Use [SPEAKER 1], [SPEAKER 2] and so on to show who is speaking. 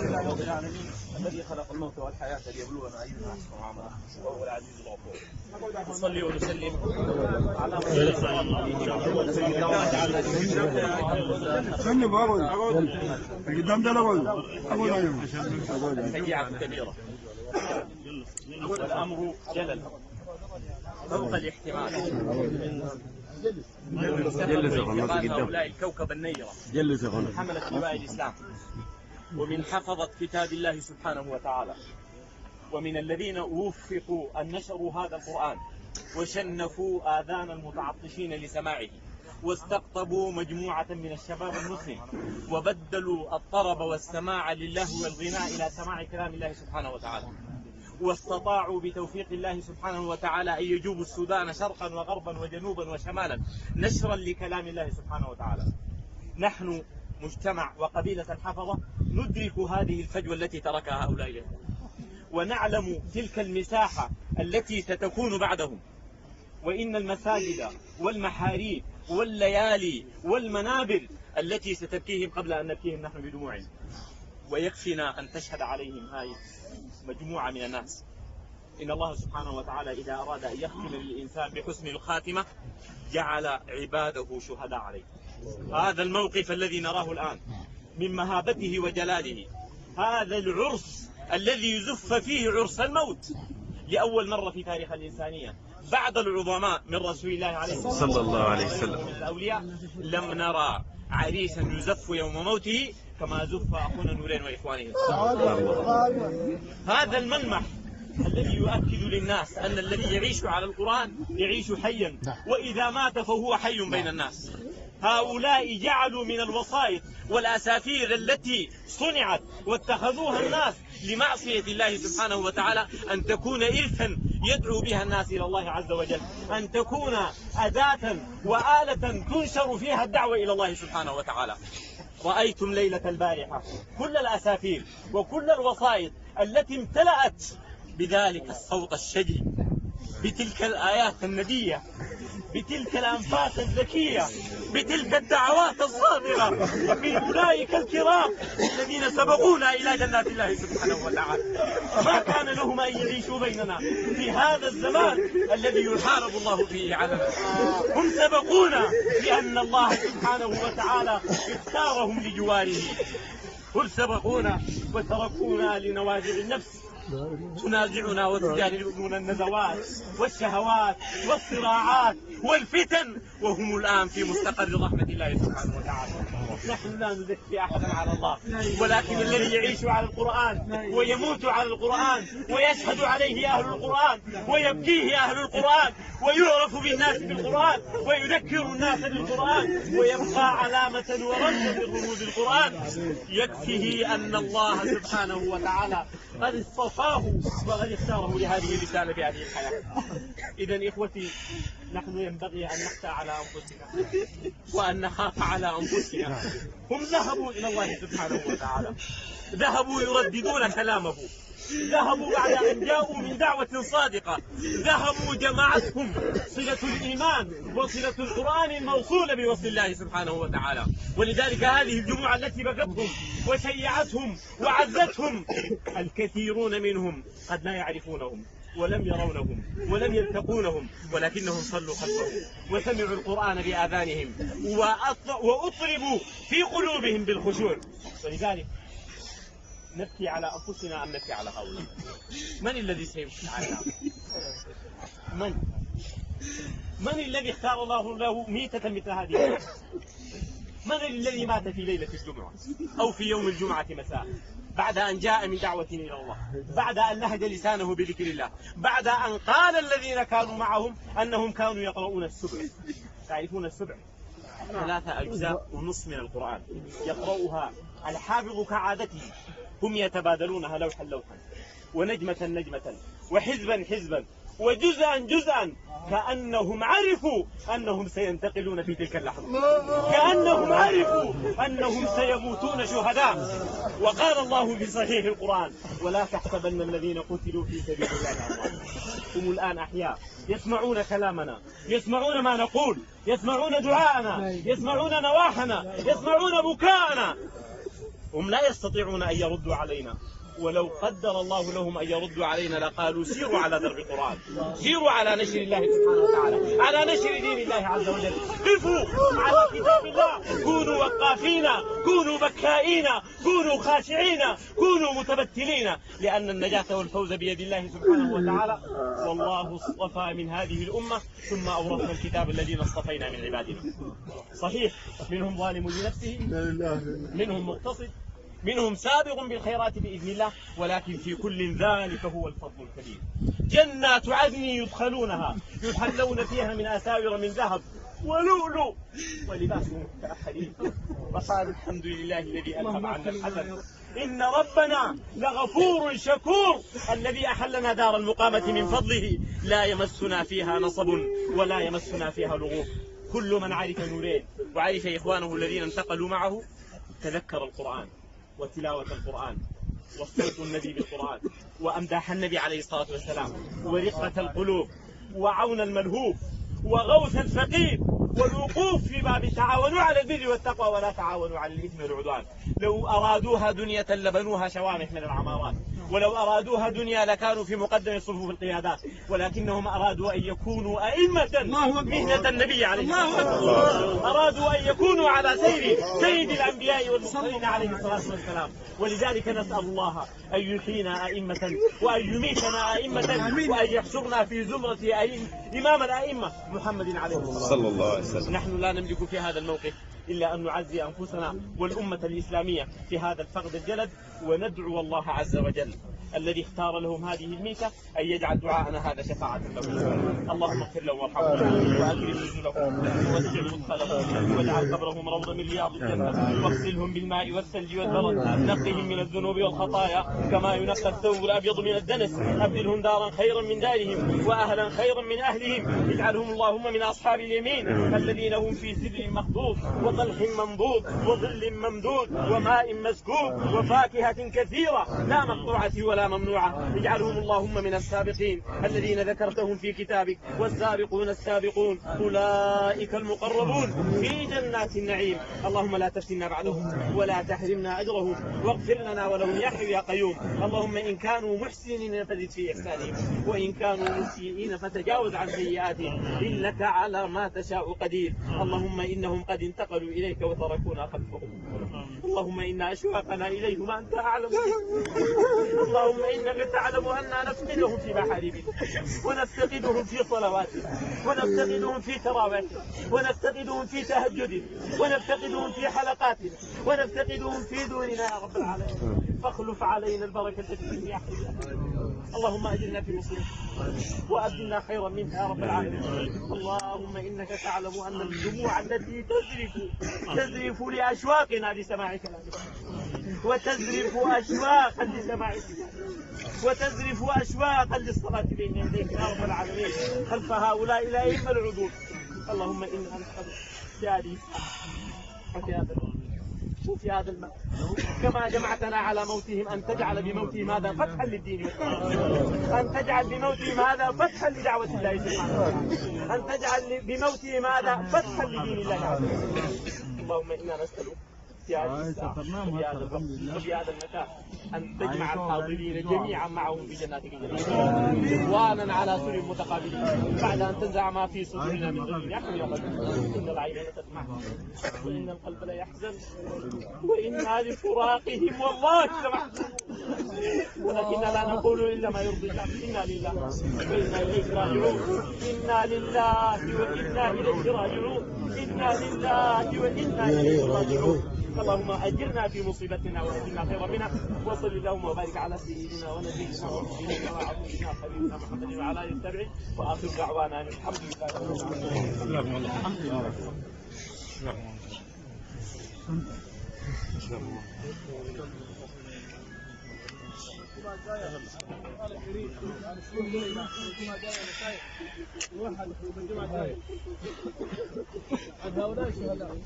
[SPEAKER 1] رب العالمين الذي خلق الموت والحياة ليبلونا أينا أحسن عملا وهو العزيز الغفور. نصلي ونسلم على شجاعة كبيرة والأمر جلل فوق الاحتمال من هؤلاء الكوكب النيرة من حملة لواء الإسلام ومن حفظة كتاب الله سبحانه وتعالى ومن الذين وفقوا أن نشروا هذا القرآن وشنفوا آذان المتعطشين لسماعه واستقطبوا مجموعة من الشباب المسلم وبدلوا الطرب والسماع لله والغناء إلى سماع كلام الله سبحانه وتعالى، واستطاعوا بتوفيق الله سبحانه وتعالى أن يجوبوا السودان شرقا وغربا وجنوبا وشمالا نشرا لكلام الله سبحانه وتعالى. نحن مجتمع وقبيلة الحفظة ندرك هذه الفجوة التي تركها هؤلاء ونعلم تلك المساحة التي ستكون بعدهم، وإن المساجد والمحاريب والليالي والمنابر التي ستبكيهم قبل أن نبكيهم نحن بدموعهم، ويكفينا أن تشهد عليهم هذه مجموعة من الناس. إن الله سبحانه وتعالى إذا أراد أن يختم للإنسان بحسن الخاتمة جعل عباده شهداء عليه. هذا الموقف الذي نراه الآن من مهابته وجلاله، هذا العرس الذي يزف فيه عرس الموت لأول مرة في تاريخ الإنسانية بعد العظماء من رسول الله عليه
[SPEAKER 2] صلى الله عليه وسلم
[SPEAKER 1] من الأولياء، لم نرى عريسا يزف يوم موته كما زف أخونا نورين وإخوانه. هذا الملمح الذي يؤكد للناس أن الذي يعيش على القرآن يعيش حيا، وإذا مات فهو حي بين الناس. هؤلاء جعلوا من الوسائط والأسافير التي صنعت واتخذوها الناس لمعصية الله سبحانه وتعالى أن تكون إرثا يدعو بها الناس إلى الله عز وجل، أن تكون أداة وآلة تنشر فيها الدعوة إلى الله سبحانه وتعالى. رأيتم ليلة البارحة كل الأسافير وكل الوسائط التي امتلأت بذلك الصوت الشجي، بتلك الآيات النبية، بتلك الأنفاس الذكية، بتلك الدعوات الصادقة من أولئك الكرام الذين سبقونا إلى جنات الله سبحانه وتعالى. ما كان لهم أن يعيشوا بيننا في هذا الزمان الذي يحارب الله فيه علنا. هم سبقونا لأن الله سبحانه وتعالى اختارهم لجواره. هم سبقونا وتركونا لنوازع النفس تنازعنا وتجاهلون النزوات والشهوات والصراعات والفتن، وهم الآن في مستقر رحمة الله سبحانه وتعالى. نحن لا نزكي أحدا على الله، ولكن الذي يعيش على القرآن ويموت على القرآن ويشهد عليه أهل القرآن ويبكيه أهل القرآن ويعرف بالناس بالقرآن ويذكر الناس بالقرآن ويبقى علامة ورمز من رموز القرآن، يكفيه أن الله سبحانه وتعالى قد اصطفاه وقد اختاره لهذه الرسالة في هذه الحياة. إذن إخوتي، نحن ينبغي أن نخشى على أنفسنا وأن نخاف على أنفسنا. هم ذهبوا إلى الله سبحانه وتعالى، ذهبوا يرددون كلامه، ذهبوا بعد أن جاءوا من دعوة صادقة، ذهبوا جماعتهم صلة الإيمان وصلة القرآن الموصولة بوصل الله سبحانه وتعالى. ولذلك هذه الجموع التي بقتهم وشيعتهم وعزتهم الكثيرون منهم قد لا يعرفونهم ولم يرونهم ولم يلتقونهم، ولكنهم صلوا خلفهم وسمعوا القرآن بآذانهم وأطربوا في قلوبهم بالخشوع. ولذلك نبكي على أنفسنا أم نبكي على هؤلاء؟ من الذي سيبكي علينا؟ من الذي اختار الله له ميتة مثل هذه؟ من الذي مات في ليلة الجمعة أو في يوم الجمعة مساء بعد أن جاء من دعوة إلى الله، بعد أن لهج لسانه بذكر الله، بعد أن قال الذين كانوا معهم أنهم كانوا يقرؤون السبع؟ تعرفون السبع؟ 3 أجزاء ونصف من القرآن يقرؤها الحافظ كعادته، هم يتبادلونها لوحا لوحا ونجمة نجمة وحزبا حزبا وجزءا جزءا، كأنهم عرفوا أنهم سينتقلون في تلك اللحظة، كأنهم عرفوا أنهم سيموتون شهداء. وقال الله في صحيح القرآن: ولا تحسبن الذين قتلوا في سبيل الله أموات، هم الآن أحياء يسمعون كلامنا، يسمعون ما نقول، يسمعون دعاءنا، يسمعون نواحنا، يسمعون بكاءنا. هم لا يستطيعون أن يردوا علينا، ولو قدر الله لهم أن يردوا علينا لقالوا سيروا على درب القرآن، سيروا على نشر الله سبحانه وتعالى، على نشر دين الله عز وجل، قفوا على كتاب الله، كونوا وقافين، كونوا بكائين، كونوا خاشعين، كونوا متبتلين، لأن النجاة والفوز بيد الله سبحانه وتعالى. والله اصطفى من هذه الأمة ثم أورثنا الكتاب الذين اصطفينا من عبادنا. صحيح منهم ظالم لنفسه، منهم مقتصد، منهم سابق بالخيرات بإذن الله، ولكن في كل ذلك هو الفضل الكبير. جنات عدن يدخلونها يحلون فيها من أساور من ذهب ولؤلؤ ولباسهم كحرير، وقال الحمد لله الذي أذهب عنا الحزن إن ربنا لغفور شكور، الذي أحلنا دار المقامة من فضله، لا يمسنا فيها نصب ولا يمسنا فيها لغوب. كل من عرف نورين وعرف إخوانه الذين انتقلوا معه تذكر القرآن وتلاوة القرآن وصوت النبي بالقرآن وأمداح النبي عليه الصلاة والسلام ورقة القلوب وعون الملهوف وغوث الفقير والوقوف في باب تعاونوا على البر والتقوى ولا تعاونوا على الإثم والعدوان. لو أرادوها دنيا لبنوها شوامخ من العمارات، ولو أرادوها دنيا لكانوا في مقدم صفوف القيادات، ولكنهم أرادوا أن يكونوا أئمة مهنة النبي عليه الصلاة والسلام، أرادوا أن يكونوا على سيد الأنبياء والمرسلين عليه الصلاة والسلام. ولذلك نسأل الله أن يحيينا أئمة وأن يميتنا أئمة وأن يحشرنا في زمرة إمام الأئمة محمد عليه الصلاة والسلام. نحن لا نملك في هذا الموقف إلا أن نعزي أنفسنا والأمة الإسلامية في هذا الفقد الجلد، وندعو الله عز وجل الذي اختار لهم هذه الميتة أن يجعل دعاءنا هذا شفاعة لهم. اللهم اغفر لهم وارحمهم وأكرم نزلهم ووسع مدخلهم واجعل قبرهم روضة من رياض الجنة، واغسلهم بالماء والثلج والبرد، نقهم من الذنوب والخطايا كما ينقى الثوب الأبيض من الدنس، أبدلهم دارا خيرا من دارهم وأهلا خيرا من أهلهم، اجعلهم اللهم من أصحاب اليمين الذين هم في سدر مخضود وطلح منضود وظل ممدود وماء مسكوب وفاكهة كثيرة لا مقطوعة ولا ممنوعة، اجعلهم اللهم من السابقين الذين ذكرتهم في كتابك، والسابقون السابقون أولئك المقربون في جنات النعيم. اللهم لا تفتنا بعدهم ولا تحرمنا أجرهم، واغفر لنا ولهم يا حي يا قيوم. اللهم إن كانوا محسنين فزد في إحسانهم، وإن كانوا مسيئين فتجاوز عن سيئاتهم، إنك على ما تشاء قدير. اللهم إنهم قد انتقلوا إليك وتركونا خلفهم، اللهم إن أشواقنا إليهم أنت أعلم. اللهم إنك تعلم أننا نفتقدهم في محاربك، ونفتقدهم في صلواتك، ونفتقدهم في تراويحك، ونفتقدهم في تهجدك، ونفتقدهم في حلقاتك، ونفتقدهم في دوننا يا رب العالمين. فاخلف علينا البركة في يا حي. اللهم أجرنا في مصيبتنا وأبدلنا خيرا منها يا رب العالمين. اللهم إنك تعلم أن الدموع التي تزرف لأشواقنا لسماع كلامك، وتزرف أشواقا لسماع كلامك، وتزرف أشواقا للصلاة بين يديك يا رب العالمين خلف هؤلاء الأئمة العدول. اللهم إنا نسألك في هذه الساعة وفي هذا الماء كما جمعتنا على موتهم أن تجعل بموتهم هذا فتحا للدين والدعوة، أن تجعل بموتهم هذا فتحا لدعوة الله سبحانه وتعالى، أن تجعل بموتهم هذا فتحا لدين الله عز وجل. اللهم إنا نسألك في هذه الساعة وفي هذا الوقت وفي هذا المكان أن تجمع الحاضرين جميعا معهم في جناتك الجنة إخوانا على سرر متقابلين، بعد أن تنزع ما في صدورنا من غل يحمل إن العين تدمع وإن القلب لا يحزن وإنا لفراقهم والله لمحزون، ولكننا لا نقول إلا ما يرضي الله. إنا لله وإنا إليه راجعون، إنا لله وإنا إليه راجعون، إنا لله وإنا إليه راجعون. اللهم أجرنا في مصيبتنا وأجرنا خيرا منها، وصل اللهم وبارك على سيدنا ونبينا ونبينا وعظيمنا حبيبنا محمد وعلى آله وصحبه، وآخر دعوانا أن الحمد لله رب العالمين. الحمد لله. هؤلاء الشهداء